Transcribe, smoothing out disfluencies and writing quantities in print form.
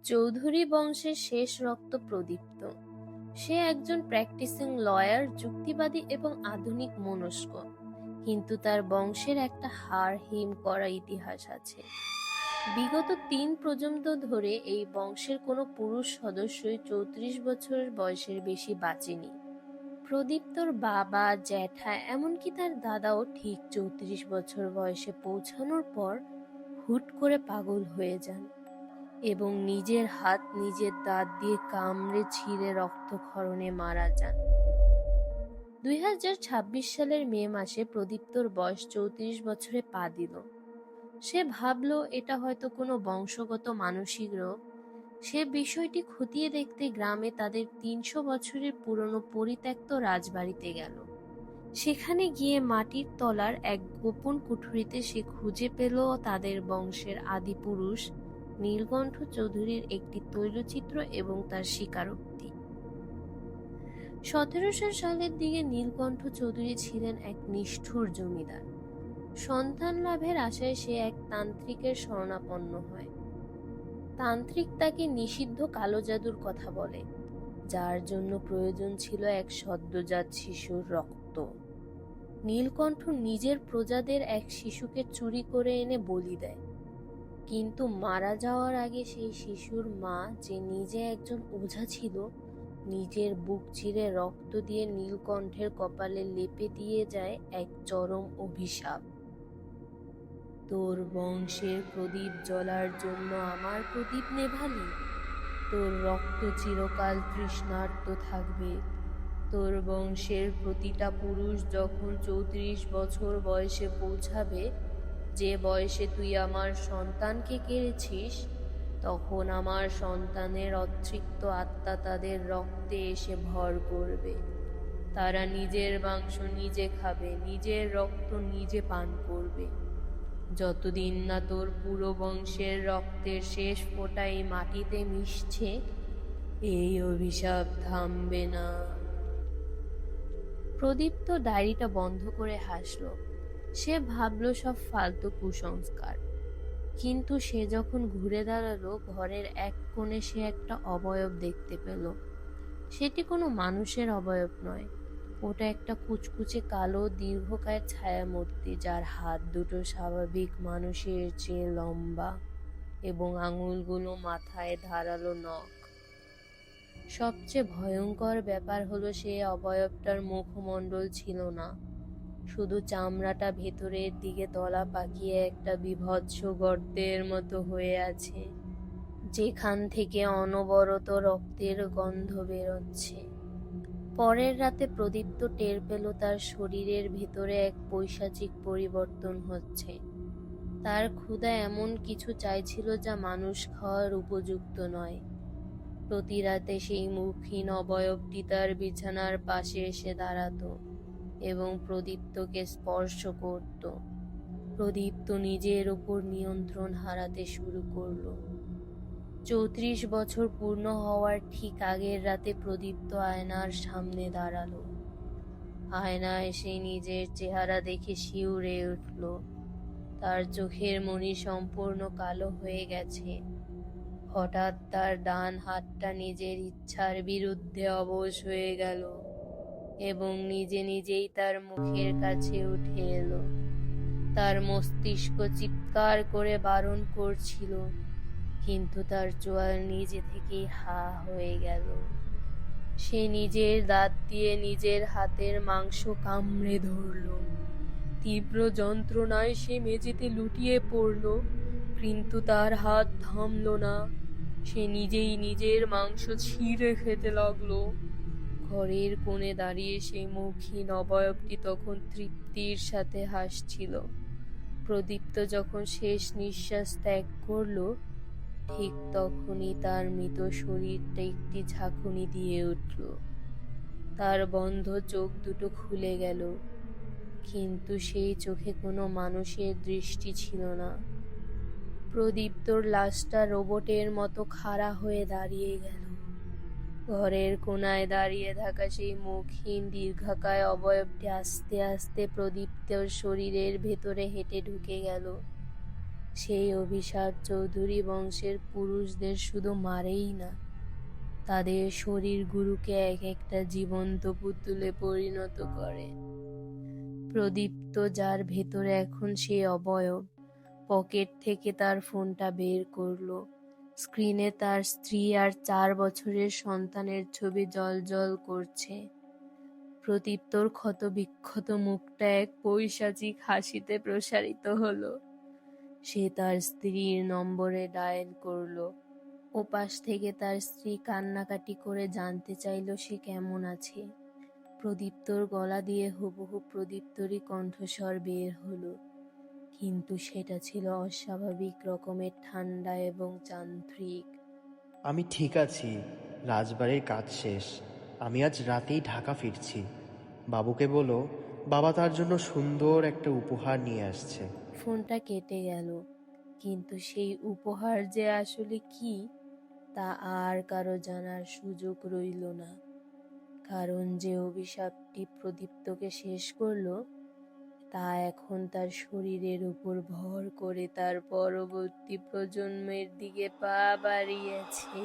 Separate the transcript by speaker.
Speaker 1: চৌধুরী বংশের শেষ রক্ত প্রদীপ্ত। সে একজন প্র্যাকটিসিং লয়ার, যুক্তিবাদী এবং আধুনিক মনস্ক। কিন্তু তার বংশের একটা হাড় হিম করা ইতিহাস আছে। বিগত ৩ প্রজন্ম ধরে এই বংশের কোনো পুরুষ সদস্যই ৩৪ বছর বয়সের বেশি বাঁচেনি। প্রদীপ্তর বাবা, জ্যাঠা, এমনকি তার দাদাও ঠিক ৩৪ বছর বয়সে পৌঁছানোর পর হুট করে পাগল হয়ে যান এবং নিজের হাত নিজের দাঁত দিয়ে কামড়ে ছিঁড়ে রক্তক্ষরণে মারা যান। ২০২৬ সালের মে মাসে প্রদীপ্তর বয়স ৩৪ বছরে পা দিল। সে ভাবল এটা হয়তো কোনো বংশগত মানসিক রোগ। সে বিষয়টি খতিয়ে দেখতে গ্রামে তাদের ৩০০ বছরের পুরনো পরিত্যক্ত রাজবাড়িতে গেল। সেখানে গিয়ে মাটির তলার এক গোপন কুঠুরিতে সে খুঁজে পেল তাদের বংশের আদিপুরুষ নীলকণ্ঠ চৌধুরীর একটি তৈলচিত্র এবং তার স্বীকারোক্তি। ১৭০০ সালের দিকে নীলকণ্ঠ চৌধুরী ছিলেন এক নিষ্ঠুর জমিদার। সন্তান লাভের আশায় সে এক তান্ত্রিকের শরণাপন্ন হয়। তান্ত্রিক তাকে নিষিদ্ধ কালো জাদুর কথা বলে, যার জন্য প্রয়োজন ছিল এক সদ্যজাত শিশুর রক্ত। নীলকণ্ঠ নিজের প্রজাদের এক শিশুকে চুরি করে এনে বলি দেয়, কিন্তু মারা যাওয়ার আগে সেই শিশুর মা, যে নিজে একজন ওঝা ছিল, নিজের বুক চিরে রক্ত দিয়ে নীলকণ্ঠের কপালে লেপে দিয়ে যায় এক চরম অভিশাপ। তোর বংশের প্রদীপ জ্বলার জন্য আমার প্রদীপ নেভালি, তোর রক্ত চিরকাল তৃষ্ণার্ত থাকবে। তোর বংশের প্রতিটা পুরুষ যখন ৩৪ বছর বয়সে পৌঁছাবে, যে বয়সে তুই আমার সন্তানকে কেড়েছিস, তখন আমার সন্তানের অতৃপ্ত আত্মা তাদের রক্তে এসে ভর করবে। তারা নিজের মাংস নিজে খাবে, নিজের রক্ত নিজে পান করবে। যতদিন না তোর পুরো বংশের রক্তের শেষ ফোঁটা এই মাটিতে মিশছে, এই অভিশাপ থামবে না। প্রদীপ্ত ডায়েরিটা বন্ধ করে হাসল। সে ভাবল সব ফালতু কুসংস্কার। কিন্তু সে যখন ঘুরে দাঁড়ালো, ঘরের এক কোণে সে একটা অবয়ব দেখতে পেল। সেটি কোনো মানুষের অবয়ব নয়, ওটা একটা কুচকুচে কালো দীর্ঘকায় ছায়ামূর্তি, যার হাত দুটো স্বাভাবিক মানুষের চেয়ে লম্বা এবং আঙুলগুলো মাথায় ধারালো নখ। সবচেয়ে ভয়ঙ্কর ব্যাপার হলো, সেই অবয়বটার মুখমণ্ডল ছিল না, শুধু চামড়াটা ভেতরের দিকে তলা পাকিয়ে একটা বীভৎস গর্তের মতো হয়ে আছে, যেখান থেকে অনবরত রক্তের গন্ধ বেরোচ্ছে। পরের রাতে প্রদীপ্ত টের পেল তার শরীরের ভেতরে এক পৈশাচিক পরিবর্তন হচ্ছে। তার ক্ষুধা এমন কিছু চাইছিল যা মানুষ খাওয়ার উপযুক্ত নয়। প্রতি রাতে সেই মুখহীন অবয়বটি তার বিছানার পাশে এসে দাঁড়াতো এবং প্রদীপ্তকে স্পর্শ করত। প্রদীপ্ত নিজের ওপর নিয়ন্ত্রণ হারাতে শুরু করল। ৩৪ বছর পূর্ণ হওয়ার ঠিক আগের রাতে প্রদীপ্ত আয়নার সামনে দাঁড়ালো। আয়নায় সে নিজের চেহারা দেখে শিউরে উঠল। তার চোখের মণি সম্পূর্ণ কালো হয়ে গেছে। হঠাৎ তার ডান হাতটা নিজের ইচ্ছার বিরুদ্ধে অবশ হয়ে গেল এবং নিজে নিজেই তার মুখের কাছে উঠে এলো। তার মস্তিষ্ক চিৎকার করে বারণ করছিল, কিন্তু তার চোয়াল নিজে থেকেই হা হয়ে গেল। সে নিজের দাঁত দিয়ে নিজের হাতের মাংস কামড়ে ধরল। তীব্র যন্ত্রণায় সে মেঝেতে লুটিয়ে পড়ল, কিন্তু তার হাত থামল না। সে নিজেই নিজের মাংস ছিঁড়ে খেতে লাগলো। ঘরের কোণে দাঁড়িয়ে সেই মুখহীন অবয়বটি তখন তৃপ্তির সাথে হাসছিল। প্রদীপ্ত যখন শেষ নিঃশ্বাস ত্যাগ করল, ঠিক তখনই তার মৃত শরীরটা একটি ঝাঁকুনি দিয়ে উঠল। তার বন্ধ চোখ দুটো খুলে গেল, কিন্তু সেই চোখে কোনো মানুষের দৃষ্টি ছিল না। প্রদীপ্তর লাশটা রোবটের মতো খাড়া হয়ে দাঁড়িয়ে গেল। ঘরের কোণায় দাঁড়িয়ে থাকা সেই মুখহীন দীর্ঘকায় অবয়বটি আস্তে আস্তে প্রদীপ্তর শরীরের ভেতরে হেঁটে ঢুকে গেল। সেই অভিশাপ চৌধুরী বংশের পুরুষদের শুধু মারেই না, তাদের শরীরগুলোকে এক একটা জীবন্ত পুতুলে পরিণত করে। প্রদীপ্ত, যার ভেতরে এখন সেই অবয়ব, পকেট থেকে তার ফোনটা বের করলো। স্ক্রিনে তার স্ত্রী আর 4 বছরের সন্তানের ছবি জ্বলজ্বল করছে। প্রদীপ্তর ক্ষতবিক্ষত মুখটা এক পৈশাচিক হাসিতে প্রসারিত হলো। সে তার স্ত্রীর নম্বরে ডায়াল করলো। ওপাশ থেকে তার স্ত্রী কান্নাকাটি করে জানতে চাইল সে কেমন আছে। প্রদীপ্তর গলা দিয়ে হুবহু প্রদীপ্তরই কণ্ঠস্বর বের হলো, কিন্তু সেটা ছিল অস্বাভাবিক রকমের ঠান্ডা এবং যান্ত্রিক।
Speaker 2: আমি ঠিক আছি, রাজবাড়ির কাজ শেষ। আমি আজ রাতেই ঢাকা ফিরছি। বাবুকে বলো বাবা তার জন্য সুন্দর একটা উপহার নিয়ে আসছে।
Speaker 1: ফোনটা কেটে গেল, কিন্তু সেই উপহার যে আসলে কি তা আর কারো জানার সুযোগ রইল না। কারণ যে অভিশাপটি প্রদীপ্তকে শেষ করলো, তা এখন তার শরীরের উপর ভর করে তার পরবর্তী প্রজন্মের দিকে পা বাড়িয়েছে।